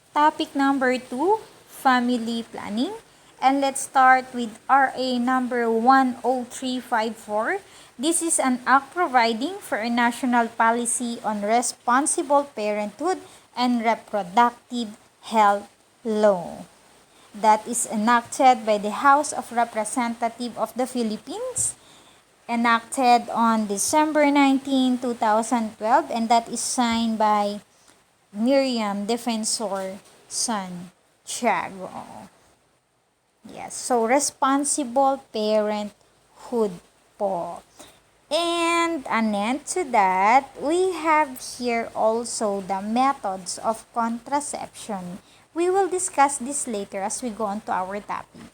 Topic number 2, family planning. And let's start with RA number 10354. This is an act providing for a national policy on responsible parenthood and reproductive health law that is enacted by the House of Representatives of the Philippines, enacted on December 19, 2012, and that is signed by Miriam Defensor Santiago. Yes, so responsible parenthood po. And anent to that, we have here also the methods of contraception. We will discuss this later as we go on to our topic.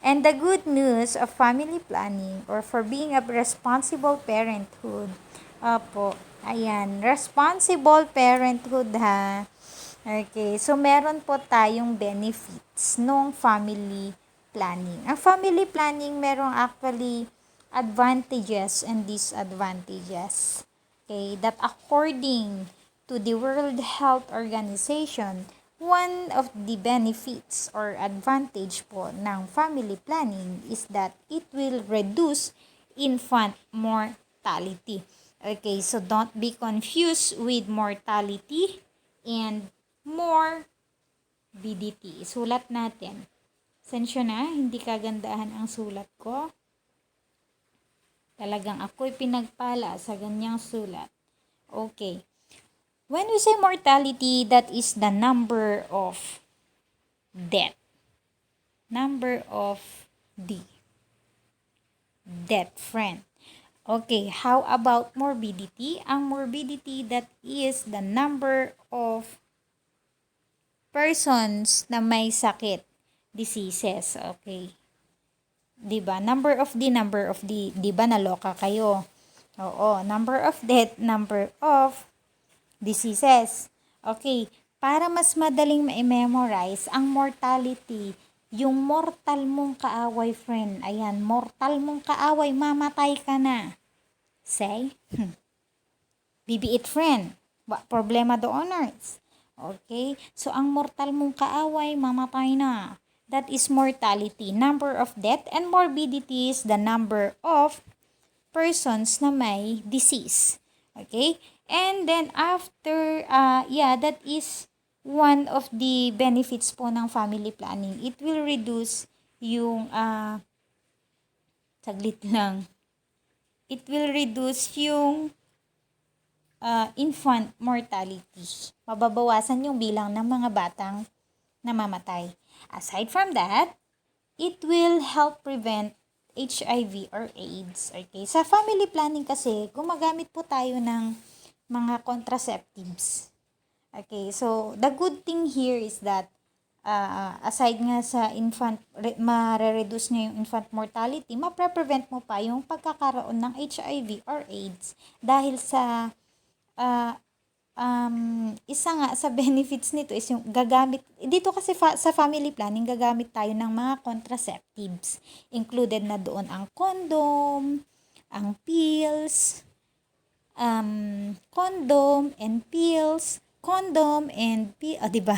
And the good news of family planning or for being a responsible parenthood. Opo, ayan, responsible parenthood ha. Okay, so meron po tayong benefits nung family planning. Ang family planning merong actually advantages and disadvantages. Okay, that according to the World Health Organization, one of the benefits or advantage po ng family planning is that it will reduce infant mortality. Okay, so don't be confused with mortality and morbidity. Sulat natin. Sensyo na, hindi kagandahan ang sulat ko. Talagang ako'y pinagpala sa ganyang sulat. Okay. When we say mortality, that is the number of death. Number of death, friend. Okay, how about morbidity? Ang morbidity, that is the number of persons na may sakit, diseases, okay. 'Di ba? Number of the, 'di ba naloka kayo? Oo, number of death, number of diseases. Okay, para mas madaling ma-memorize ang mortality, yung mortal mong kaaway, friend. Ayan, mortal mong kaaway, mamatay ka na. Say, bibiit, friend. Problema doon, nurse. Okay? So, ang mortal mong kaaway, mamatay na. That is mortality. Number of death and morbidity is the number of persons na may disease. Okay? And then, after, that is one of the benefits po ng family planning. It will reduce yung, saglit lang. It will reduce yung infant mortality. Mababawasan yung bilang ng mga batang namamatay. Aside from that, it will help prevent HIV or AIDS. Okay? Sa family planning kasi, gumagamit po tayo ng mga contraceptives. Okay, so the good thing here is that aside nga sa ma-reduce niya yung infant mortality, ma-prevent mo pa yung pagkakaroon ng HIV or AIDS dahil sa isa nga sa benefits nito is yung gagamit, dito kasi sa family planning, gagamit tayo ng mga contraceptives. Included na doon ang condom, ang pills, diba?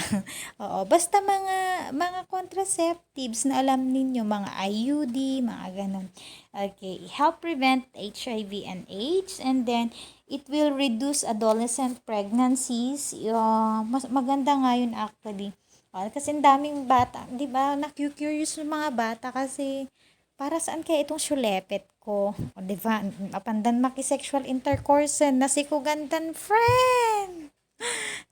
Oo, basta mga contraceptives na alam ninyo, mga IUD, mga ganun. Okay, help prevent HIV and AIDS, and then it will reduce adolescent pregnancies. Mas maganda nga yun actually. Kasi ang daming bata, di ba, na-curious yung mga bata kasi para saan kaya itong syulepet ko? O di ba, apandan makisexual intercourse na si kugandan friend.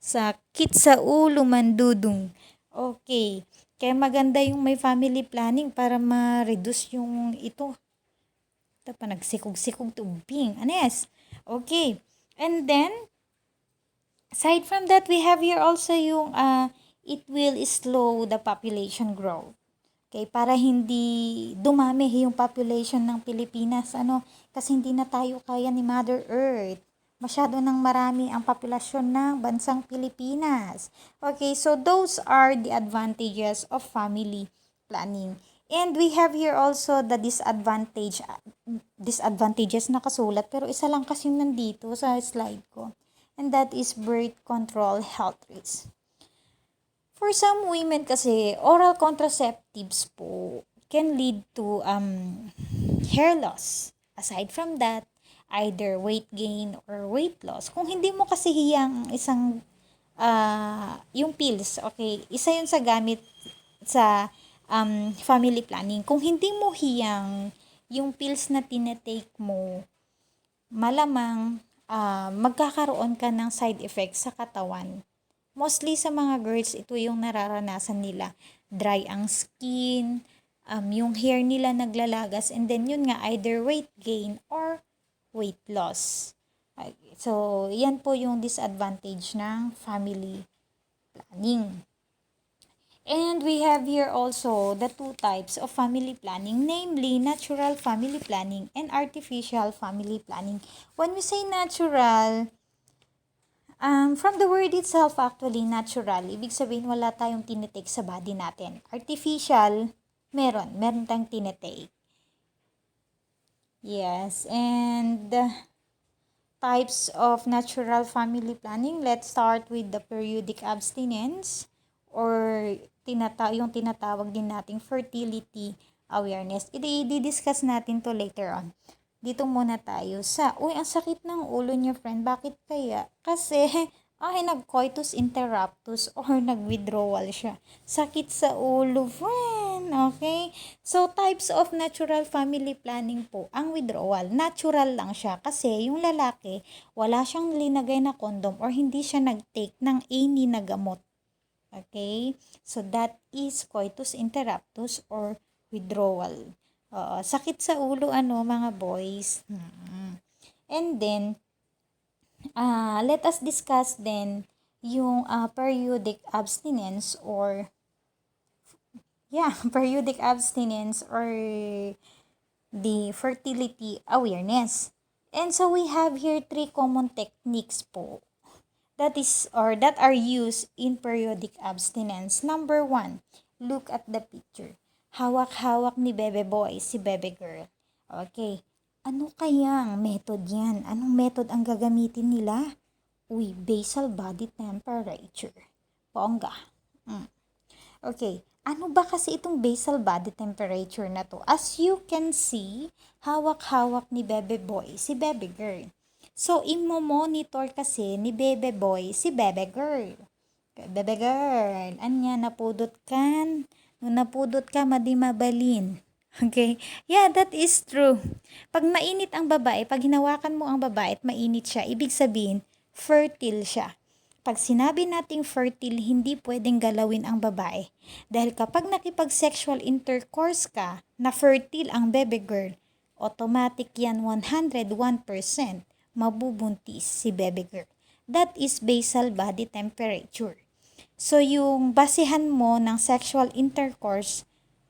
Sakit sa ulo mandudong. Okay. Kaya maganda yung may family planning para ma-reduce yung ito. Ito pa nagsikog-sikog tubing. Anes. Okay. And then, aside from that, we have here also yung it will slow the population growth. Okay, para hindi dumami yung population ng Pilipinas, kasi hindi na tayo kaya ni Mother Earth. Masyado nang marami ang populasyon ng bansang Pilipinas. Okay, so those are the advantages of family planning. And we have here also the disadvantages nakasulat, pero isa lang kasi nandito sa slide ko. And that is birth control health risks. For some women kasi, oral contraceptives po can lead to hair loss. Aside from that, either weight gain or weight loss. Kung hindi mo kasi hiyang isang yung pills, okay, isa yun sa gamit sa family planning. Kung hindi mo hiyang yung pills na tinetake mo, malamang magkakaroon ka ng side effects sa katawan. Mostly sa mga girls, ito yung nararanasan nila. Dry ang skin, yung hair nila naglalagas, and then yun nga, either weight gain or weight loss. So, yan po yung disadvantage ng family planning. And we have here also the two types of family planning, namely natural family planning and artificial family planning. When we say natural, from the word itself actually, natural, ibig sabihin wala tayong tinitake sa body natin. Artificial, meron tayong tinitake. Yes, and types of natural family planning, let's start with the periodic abstinence or yung tinatawag din nating fertility awareness. I-discuss natin to later on. Dito muna tayo sa, ang sakit ng ulo niya, friend. Bakit kaya? Kasi, nag-coitus interruptus or nag-withdrawal siya. Sakit sa ulo, friend. Okay? So, types of natural family planning po. Ang withdrawal, natural lang siya. Kasi, yung lalaki, wala siyang linagay na condom or hindi siya nag-take ng any na gamot. Okay? So, that is coitus interruptus or withdrawal. Sakit sa ulo, mga boys. And then, let us discuss then yung periodic abstinence or, periodic abstinence or the fertility awareness. And so, we have here 3 common techniques po that are used in periodic abstinence. Number 1, look at the picture. Hawak-hawak ni bebe boy si bebe girl. Okay. Ano kayang method yan? Anong method ang gagamitin nila? Basal body temperature. Bongga. Okay. Ano ba kasi itong basal body temperature na to? As you can see, hawak-hawak ni bebe boy si bebe girl. So, imo-monitor kasi ni bebe boy si bebe girl. Bebe girl, anya napudot kan? Nung napudot ka, madimabalin. Okay? Yeah, that is true. Pag mainit ang babae, pag hinawakan mo ang babae at mainit siya, ibig sabihin, fertile siya. Pag sinabi nating fertile, hindi pwedeng galawin ang babae. Dahil kapag nakipag-sexual intercourse ka, na fertile ang bebe girl, automatic yan 101%, mabubuntis si bebe girl. That is basal body temperature. So, yung basihan mo ng sexual intercourse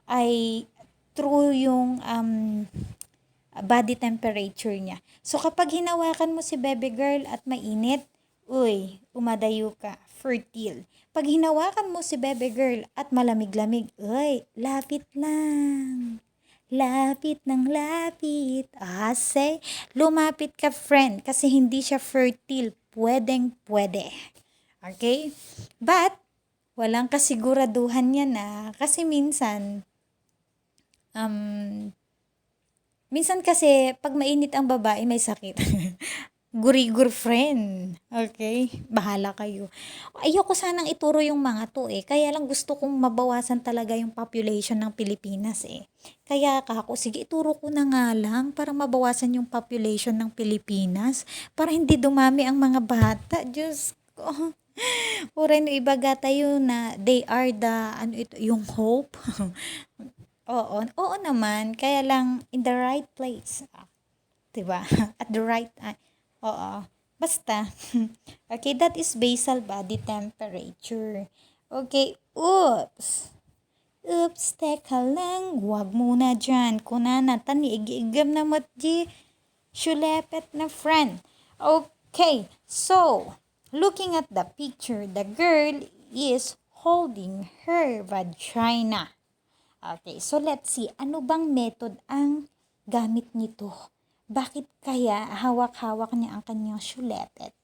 ay through yung body temperature niya. So, kapag hinawakan mo si baby girl at mainit, umadayo ka, fertile. Pag hinawakan mo si baby girl at malamig-lamig, lapit lang. Lapit ng lapit. Say, lumapit ka, friend, kasi hindi siya fertile. Pwedeng-pwede. Okay? But, walang kasiguraduhan yan kasi minsan kasi pag mainit ang babae may sakit. Gurigur, friend. Okay? Bahala kayo. Ayoko sanang ituro yung mga to kaya lang gusto kong mabawasan talaga yung population ng Pilipinas Kaya ako, sige ituro ko na nga lang para mabawasan yung population ng Pilipinas para hindi dumami ang mga bata. Diyos ko. Oray no ibaga tayo na they are the yung hope. Oo naman, kaya lang in the right place. 'Di ba? At the right time. Oo. Basta. Okay, that is basal body temperature. Okay, oops. Oops, teka lang. Huwag muna dyan. Kunana, tani, igigam na matji. Shulepet na friend. Okay, so, looking at the picture, the girl is holding her vagina. Okay, so let's see. Ano bang method ang gamit nito? Bakit kaya hawak-hawak niya ang kanyang shulepet?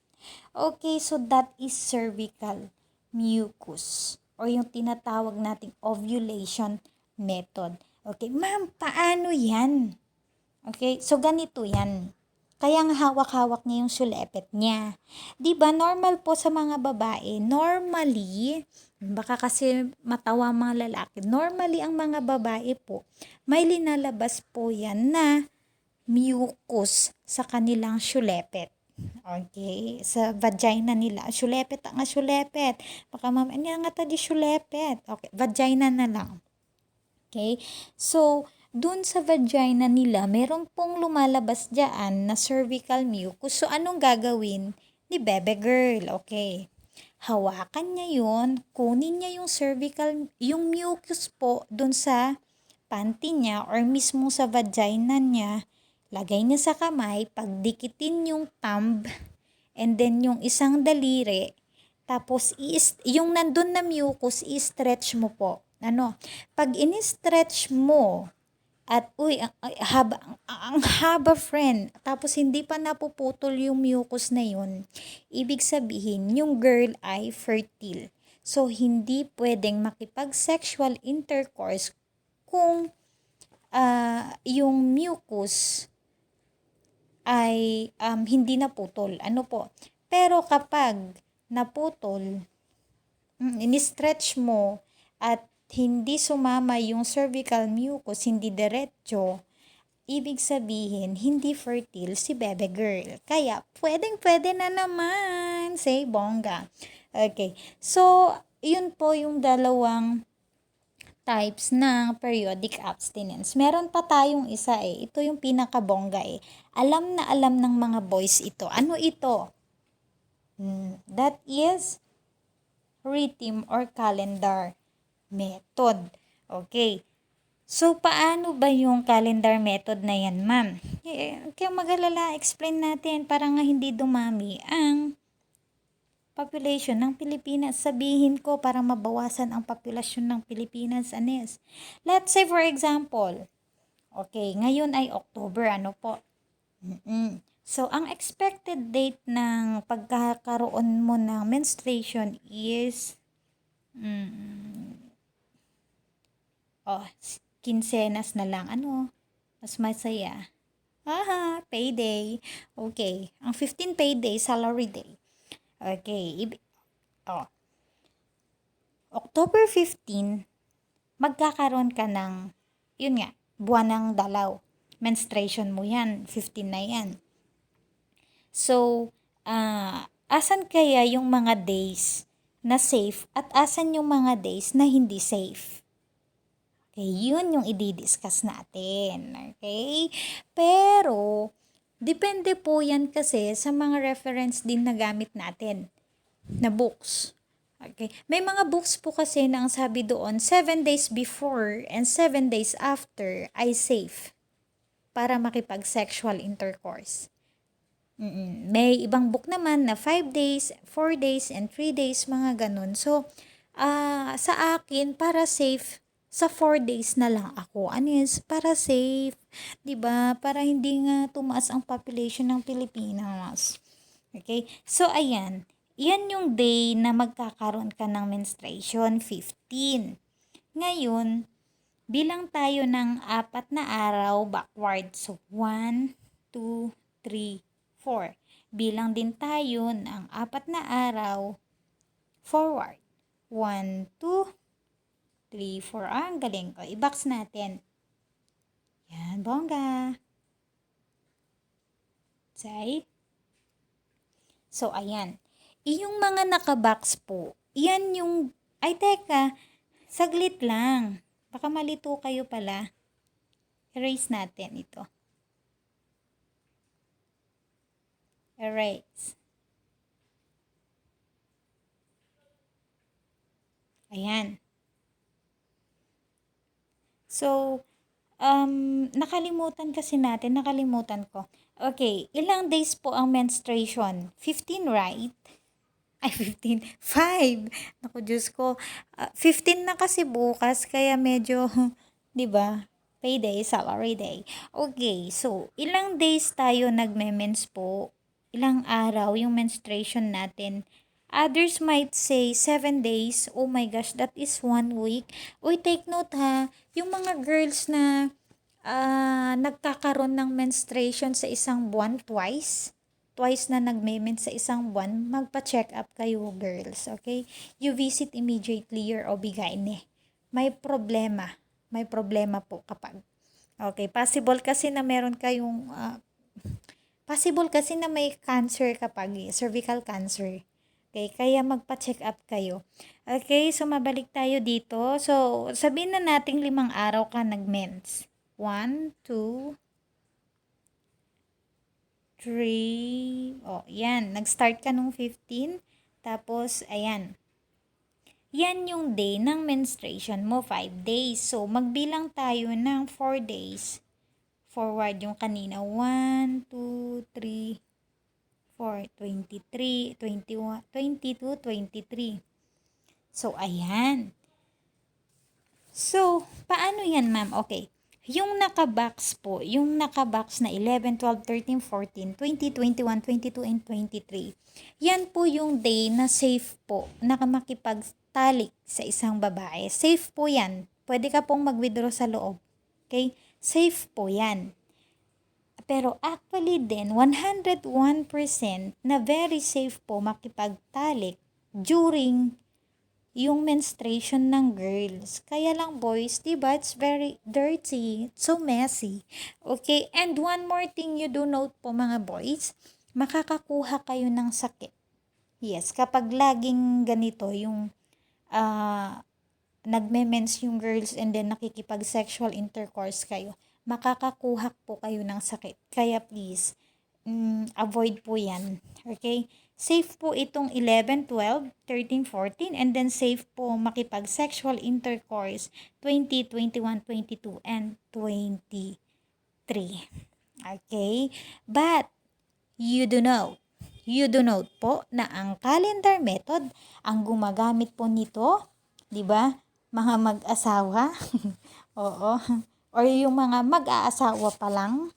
Okay, so that is cervical mucus. or yung tinatawag nating ovulation method. Okay, ma'am, paano yan? Okay, so ganito yan. Kaya nga hawak-hawak niya yung sulepet niya. 'Di ba normal po sa mga babae, normally, baka kasi matawa ang mga lalaki, normally ang mga babae po, may linalabas po yan na mucus sa kanilang sulepet. Okay, sa vagina nila. Sulepet ang sulepet. Baka ma'am, ano nga tadi sulepet? Okay, vagina na lang. Okay? So, dun sa vagina nila, meron pong lumalabas dyan na cervical mucus. So, anong gagawin ni bebe girl? Okay. Hawakan niya yun, kunin niya yung cervical, yung mucus po dun sa panty niya or mismo sa vagina niya. Lagay niya sa kamay, pagdikitin yung thumb, and then yung isang daliri, tapos yung nandun na mucus, i-stretch mo po. Pag ini-stretch mo, at ang haba friend, tapos hindi pa napuputol yung mucus na yun, ibig sabihin, yung girl ay fertile. So, hindi pwedeng makipag-sexual intercourse kung yung mucus ay hindi naputol. Pero kapag naputol, ini-stretch mo at hindi sumama yung cervical mucus, hindi diretso, ibig sabihin, hindi fertile si bebe girl. Kaya, pwedeng-pwede na naman, say bongga. Okay, so, yun po yung dalawang types ng periodic abstinence. Meron pa tayong isa Ito yung pinakabongga Alam na alam ng mga boys ito. Ano ito? That is rhythm or calendar method. Okay. So, paano ba yung calendar method na yan, ma'am? Kaya mag-alala, explain natin para nga hindi dumami ang population ng Pilipinas. Sabihin ko para mabawasan ang populasyon ng Pilipinas, Anes. Let's say for example, okay, ngayon ay October, po? So, ang expected date ng pagkakaroon mo ng menstruation is quincenas na lang. Mas masaya. Payday. Okay. Ang 15 payday, salary day. Okay. October 15, magkakaroon ka ng, yun nga, buwan ng dalaw. Menstruation mo yan, 15 na yan. So, asan kaya yung mga days na safe at asan yung mga days na hindi safe? Okay, yun yung i-discuss natin. Okay? Pero, depende po yan kasi sa mga reference din na gamit natin na books. Okay? May mga books po kasi na ang sabi doon, 7 days before and 7 days after ay safe para makipag-sexual intercourse. May ibang book naman na 5 days, 4 days, and 3 days, mga ganun. So, sa akin, para safe, sa 4 days na lang ako. Para safe. 'Di ba? Para hindi nga tumaas ang population ng Pilipinas. Okay? So, ayan. Yan yung day na magkakaroon ka ng menstruation, 15. Ngayon, bilang tayo ng 4 na araw backward. So, 1, 2, 3, 4. Bilang din tayo ng 4 na araw forward. 1, 2, 3, 4. Ang galing ko. I-box natin. Yan, bongga. Say. So, ayan. Yung mga nakabox po, yan yung, teka, saglit lang. Baka malito kayo pala. Erase natin ito. Erase. Ayan. So, nakalimutan ko. Okay, ilang days po ang menstruation? 15, right? 15. 5. Naku, Diyos ko. 15 na kasi bukas, kaya medyo, di ba? Payday, salary day. Okay, so, ilang days tayo nagme-mens po? Ilang araw yung menstruation natin? Others might say 7 days. Oh my gosh, that is 1 week. Uy, take note ha. Yung mga girls na nagkakaroon ng menstruation sa isang buwan twice na nagme-mens sa isang buwan, magpa-check up kayo, girls, okay? You visit immediately your OB-GYN. May problema po kapag. Okay, possible kasi na may cancer kapag cervical cancer. Okay, kaya magpa-check up kayo. Okay, so mabalik tayo dito. So, sabihin na nating 5 araw ka nag-mens. 1, 2, 3, yan. Nag-start ka nung 15. Tapos, ayan. Yan yung day ng menstruation mo, 5 days. So, magbilang tayo ng 4 days. Forward yung kanina. 1, 2, 3, 4, 23, 21, 22, 23. So, ayan. So, paano yan, ma'am? Okay. Yung naka-box na 11, 12, 13, 14, 20, 21, 22, and 23. Yan po yung day na safe po na makipagtalik sa isang babae. Safe po yan. Pwede ka pong mag-withdraw sa loob. Okay? Safe po yan. Pero actually din, 101% na very safe po makipagtalik during yung menstruation ng girls. Kaya lang boys, diba? It's very dirty. It's so messy. Okay? And one more thing you do note po mga boys, makakakuha kayo ng sakit. Yes, kapag laging ganito yung nagme-mens yung girls and then nakikipag-sexual intercourse kayo, makakakuha po kayo ng sakit. Kaya please, avoid po yan. Okay? Safe po itong 11, 12, 13, 14, and then safe po makipag-sexual intercourse 20, 21, 22, and 23. Okay? But, you do know po na ang calendar method, ang gumagamit po nito, di ba? Mga mag-asawa, oo, or yung mga mag-aasawa pa lang.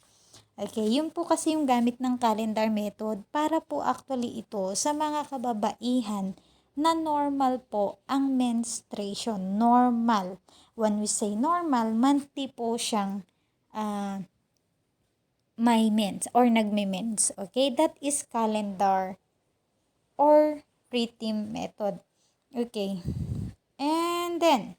Okay, yun po kasi yung gamit ng calendar method para po actually ito sa mga kababaihan na normal po ang menstruation. Normal. When we say normal, monthly po siyang may mens or nagme-mens. Okay, that is calendar or preterm method. Okay, and then,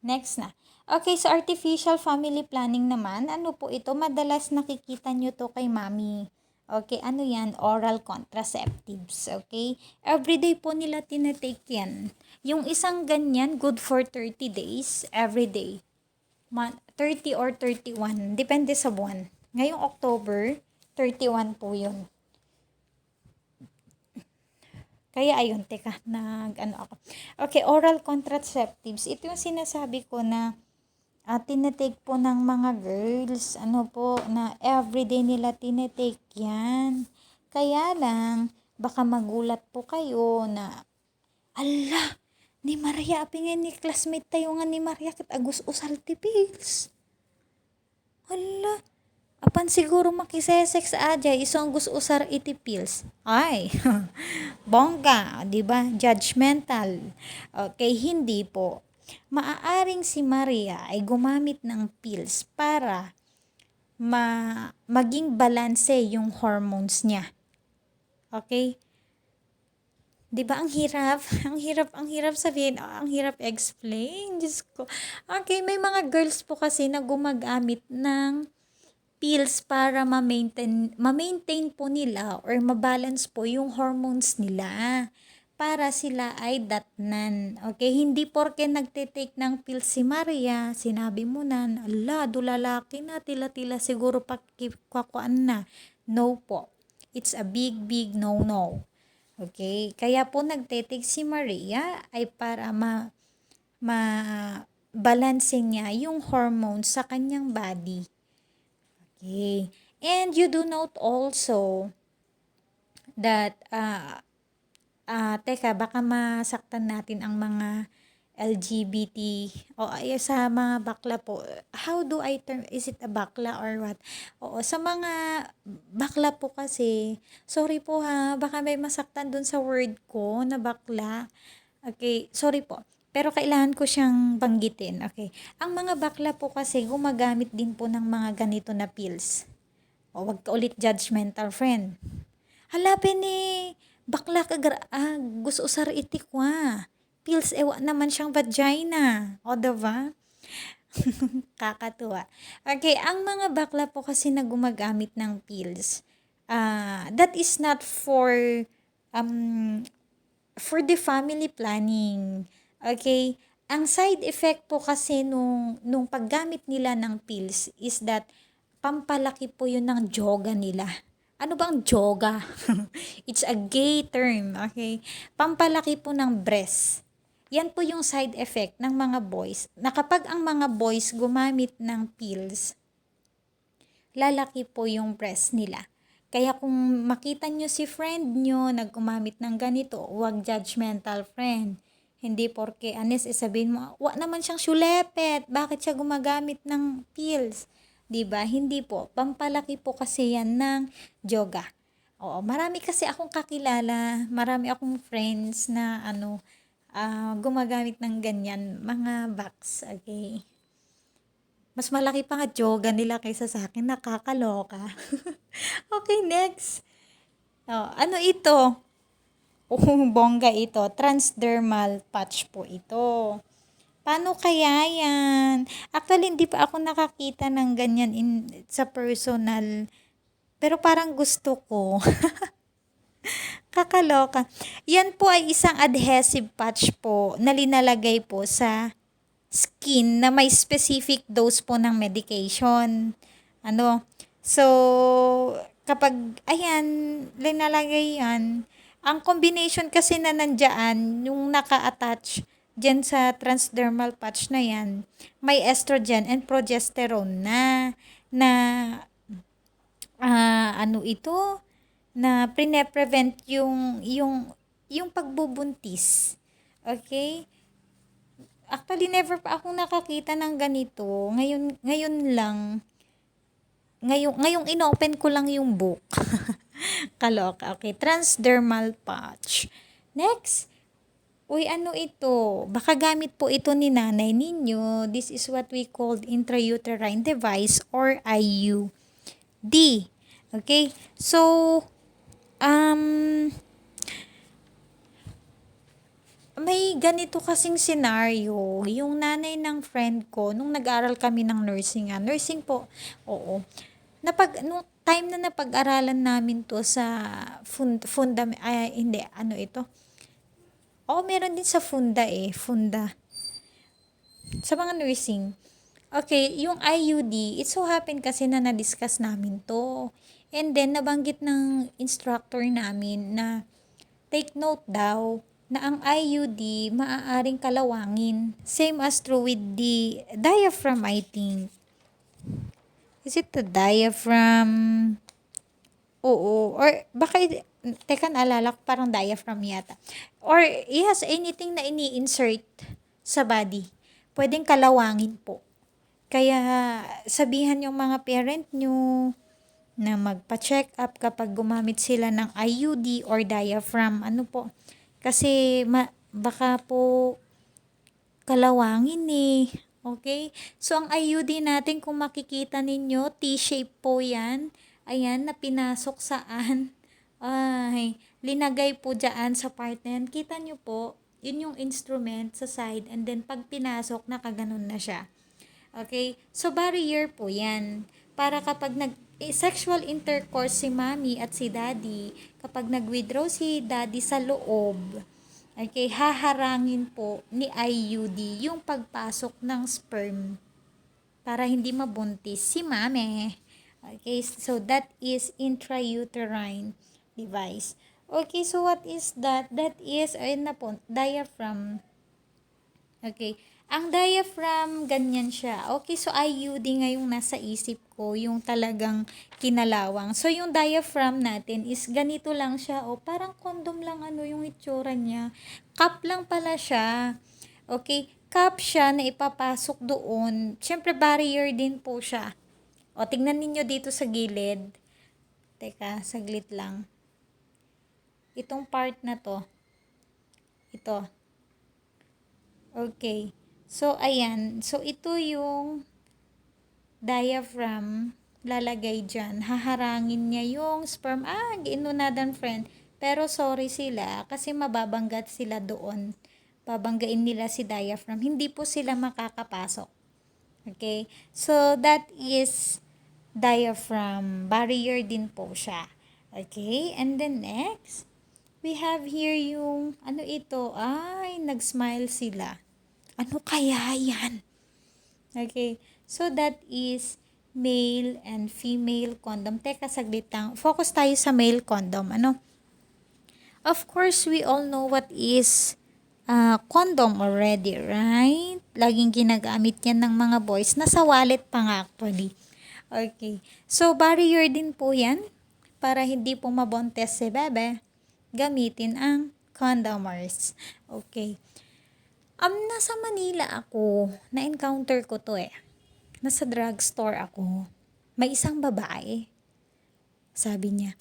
next na. Okay, so artificial family planning naman, ano po ito? Madalas nakikita nyo to kay mami. Okay, ano yan? Oral contraceptives. Okay? Everyday po nila tinatake yan. Yung isang ganyan, good for 30 days, everyday. 30 or 31, depende sa buwan. Ngayong October, 31 po yun. Kaya ayun, teka, ako. Okay, oral contraceptives. Ito yung sinasabi ko na tinetake po ng mga girls, na everyday nila tinetake yan. Kaya lang, baka magulat po kayo na, ala, ni Maria, apingin ni classmate tayo nga ni Maria, kit agus usal ti pills. Ala, apan siguro makisesex aja, isong gus usar iti pills. Ay, bongga, di ba? Judgmental. Okay, hindi po. Maaaring si Maria ay gumamit ng pills para maging balanse yung hormones niya. Okay? 'Di ba ang hirap? Ang hirap sabihin, ang hirap explain. Diyos ko. Okay, may mga girls po kasi na gumagamit ng pills para ma-maintain po nila or mabalance po yung hormones nila para sila ay datnan. Okay, hindi porke nagte-take ng pills si Maria, sinabi mo na, ala, dulalaki na, tila-tila siguro pakikuan na. No po. It's a big no-no. Okay, kaya po nagte-take si Maria ay para balanse niya yung hormones sa kanyang body. Okay, and you do note also that teka, baka masaktan natin ang mga LGBT o ay sa mga bakla po. How do I term, is it a bakla or what? Oo, sa mga bakla po kasi, sorry po ha, baka may masaktan dun sa word ko na bakla. Okay, sorry po. Pero kailangan ko siyang banggitin. Okay. Ang mga bakla po kasi gumagamit din po ng mga ganito na pills. O wag ka ulit judgmental, friend. Halapin ni bakla ka gusto usar itik wa. Pills ewa naman siyang vagina. O diba? Kakatuwa. Okay, ang mga bakla po kasi na gumagamit ng pills, that is not um, for the family planning. Okay? Ang side effect po kasi nung paggamit nila ng pills is that pampalaki po yun ng joga nila. Ano bang joga? It's a gay term, okay? Pampalaki po ng breast. Yan po yung side effect ng mga boys. Na kapag ang mga boys gumamit ng pills, lalaki po yung breast nila. Kaya kung makita nyo si friend nyo nagkumamit ng ganito, huwag judgmental, friend. Hindi porke anes sabihin mo, wa naman siyang syulepet, bakit siya gumagamit ng pills? 'Di ba? Hindi po. Pampalaki po kasi yan ng yoga. Oo, marami kasi akong kakilala, marami akong friends na gumagamit ng ganyan, mga box, okay? Mas malaki pa nga yoga nila kaysa sa akin, nakakaloka. Okay, next. Oh, ano ito? Oh, bongga ito. Transdermal patch po ito. Paano kaya yan? Actually, hindi pa ako nakakita ng ganyan sa personal. Pero parang gusto ko. Kakaloka. Yan po ay isang adhesive patch po na linalagay po sa skin na may specific dose po ng medication. Ano? So, kapag, ayan, linalagay yan, ang combination kasi na nandyan, yung naka-attach dyan sa transdermal patch na yan, may estrogen and progesterone na ano ito, na prevent yung pagbubuntis. Okay? Actually, never pa akong nakakita ng ganito. Ngayon lang, ngayong inopen ko lang yung book. Kaloka. Okay, transdermal patch. Next, uy, ano ito? Baka gamit po ito ni nanay ninyo. This is what we called intrauterine device or IUD. Okay, so, may ganito kasing senaryo, yung nanay ng friend ko, nung nag-aral kami ng nursing, nursing po, oo, nung time na napag-aralan namin to sa hindi, ano ito, oo, meron din sa funda, sa mga nursing. Okay, yung IUD, it so happen kasi na na-discuss namin to. And then, nabanggit ng instructor namin na take note daw na ang IUD maaaring kalawangin. Same as true with the diaphragm, I think. Is it the diaphragm? Oo. Or baka, teka, naalala ko parang diaphragm yata. Or, yes, anything na ini-insert sa body. Pwedeng kalawangin po. Kaya, sabihan yung mga parent nyo na magpa-check up kapag gumamit sila ng IUD or diaphragm. Ano po? Kasi baka po kalawangin Okay? So, ang IUD natin kung makikita ninyo, T-shape po yan. Ayan, na pinasok saan? Ay, linagay po dyan sa part na yan. Kita nyo po, yun yung instrument sa side and then pag pinasok, nakaganon na siya. Okay? So, barrier po yan. Para kapag sexual intercourse si mommy at si daddy, kapag nag-withdraw si daddy sa loob, okay, haharangin po ni IUD yung pagpasok ng sperm para hindi mabuntis si mami. Okay, so that is intrauterine device. Okay, so what is that? That is, ayun na po, diaphragm. Okay. Ang diaphragm, ganyan siya. Okay, so IUD ngayong nasa isip ko, yung talagang kinalawang. So, yung diaphragm natin is ganito lang siya. O, parang condom lang yung itsura niya. Cup lang pala siya. Okay, cup siya na ipapasok doon. Siyempre, barrier din po siya. O, tingnan ninyo dito sa gilid. Teka, saglit lang. Itong part na to. Ito. Okay. So, ayan. So, ito yung diaphragm lalagay dyan. Haharangin niya yung sperm. Giinunadan friend. Pero sorry sila kasi mababanggat sila doon. Babanggain nila si diaphragm. Hindi po sila makakapasok. Okay? So, that is diaphragm. Barrier din po siya. Okay? And then next, we have here yung, ano ito? Nag-smile sila. Ano kaya yan? Okay. So, that is male and female condom. Teka, saglit lang. Focus tayo sa male condom. Ano? Of course, we all know what is condom already, right? Laging ginagamit yan ng mga boys. Nasa wallet pa nga actually. Okay. So, barrier din po yan. Para hindi po mabontes si bebe, gamitin ang condomers. Okay. Nasa Manila ako. Na-encounter ko to eh. Nasa drugstore ako. May isang babae. Sabi niya,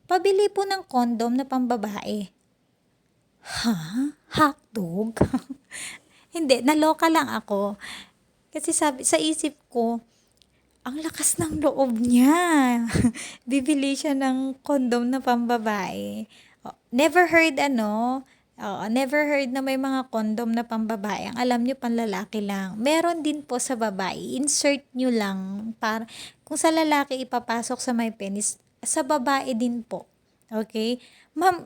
pabili po ng condom na pambabae. Ha? Hotdog? Hindi, naloka lang ako. Kasi sabi, sa isip ko, ang lakas ng loob niya. Bibili siya ng condom na pambabae. Never heard never heard na may mga condom na pambabae. Ang alam nyo, panlalaki lang. Meron din po sa babae. Insert nyo lang. Para, kung sa lalaki ipapasok sa may penis, sa babae din po. Okay? Ma'am,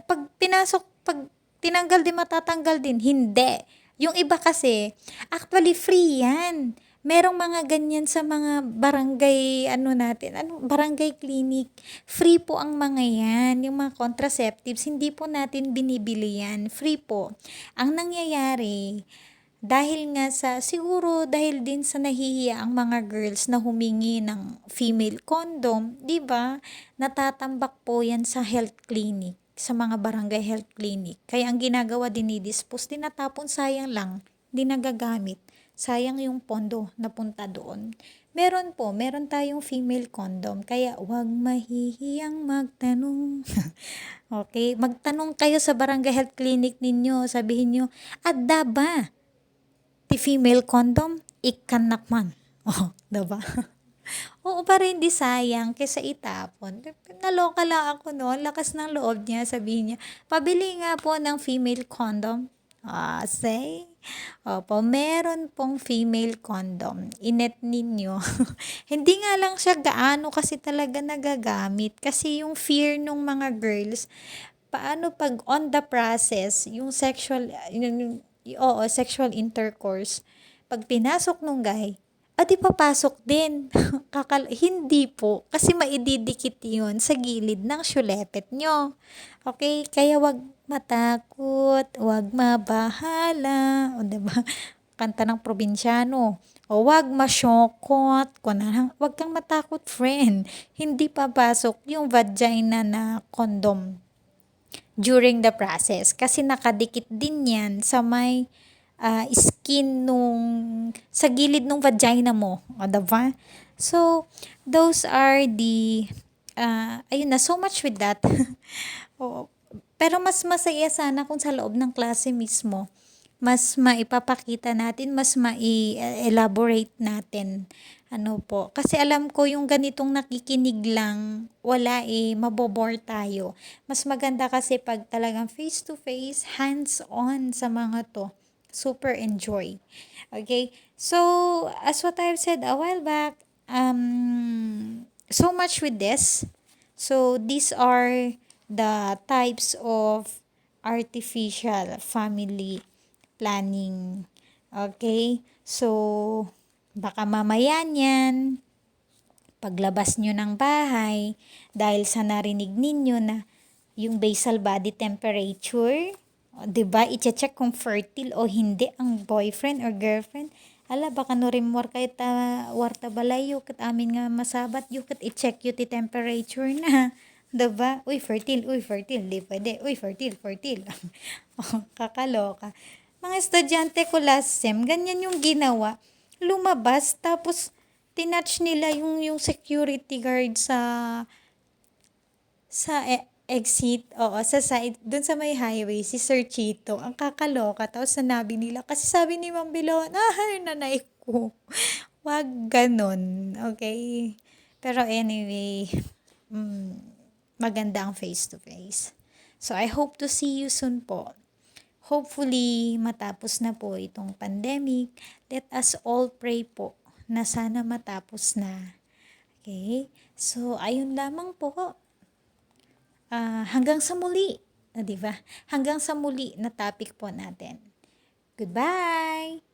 pag tinanggal din, matatanggal din. Hindi. Yung iba kasi, actually free yan. Merong mga ganyan sa mga barangay, barangay clinic. Free po ang mga yan. Yung mga contraceptives, hindi po natin binibili yan. Free po. Ang nangyayari, dahil nga siguro dahil din sa nahihiya ang mga girls na humingi ng female condom, di ba? Natatambak po yan sa health clinic, sa mga barangay health clinic. Kaya ang ginagawa, dinidispose, tinatapon, sayang lang, hindi nagagamit. Sayang yung pondo na punta doon. Meron tayong female condom, kaya huwag mahihiyang magtanong. Okay, magtanong kayo sa barangay health clinic ninyo, sabihin nyo, adda ba? Ti female condom, ikanak man. Diba? Oo, para hindi sayang kaysa itapon. Naloka lang ako noon, lakas ng loob niya, sabihin niya, pabili nga po ng female condom. Say, opo, meron pong female condom. Inet ninyo. Hindi nga lang siya gaano kasi talaga nagagamit. Kasi yung fear nung mga girls, paano pag on the process, yung sexual intercourse, pag pinasok nung guy, di papasok din. Hindi po. Kasi maididikit yun sa gilid ng syulepet nyo. Okay? Kaya wag matakot, wag mabahala. O, diba? Kanta ng probinsyano. O wag masyokot. Wag kang matakot, friend. Hindi papasok yung vagina na condom during the process. Kasi nakadikit din yan sa may skin sa gilid nung vagina mo. O, diba? So, those are the, ayun na, so much with that. Oo. Pero mas masaya sana kung sa loob ng klase mismo, mas maipapakita natin, mas mai-elaborate natin. Ano po. Kasi alam ko yung ganitong nakikinig lang, wala mabobore tayo. Mas maganda kasi pag talagang face-to-face, hands-on sa mga to. Super enjoy. Okay? So, as what I've said a while back, so much with this. So, these are the types of artificial family planning. Okay? So, baka mamaya niyan, paglabas nyo ng bahay, dahil sa narinig ninyo na yung basal body temperature, diba, i-check kung fertile o hindi ang boyfriend or girlfriend. Baka no rin kayo warta balay, yukat amin nga masabat, yukat i-check yung temperature na. Diba? Uy, fertile, uy, fertile, di pwede. Uy, fertile, fertile. Oh, kakaloka. Mga estudyante ko last sem, ganyan yung ginawa. Lumabas, tapos tinouch nila yung security guard sa exit, oo, sa side, dun sa may highway, si Sir Chito. Ang kakaloka. Tapos sinabi nila, kasi sabi ni Ma'am Bilon, nanay ko. Wag ganon. Okay? Pero anyway, maganda ang face-to-face. So, I hope to see you soon po. Hopefully, matapos na po itong pandemic. Let us all pray po na sana matapos na. Okay? So, ayun lamang po. Hanggang sa muli. Di ba? Hanggang sa muli na topic po natin. Goodbye!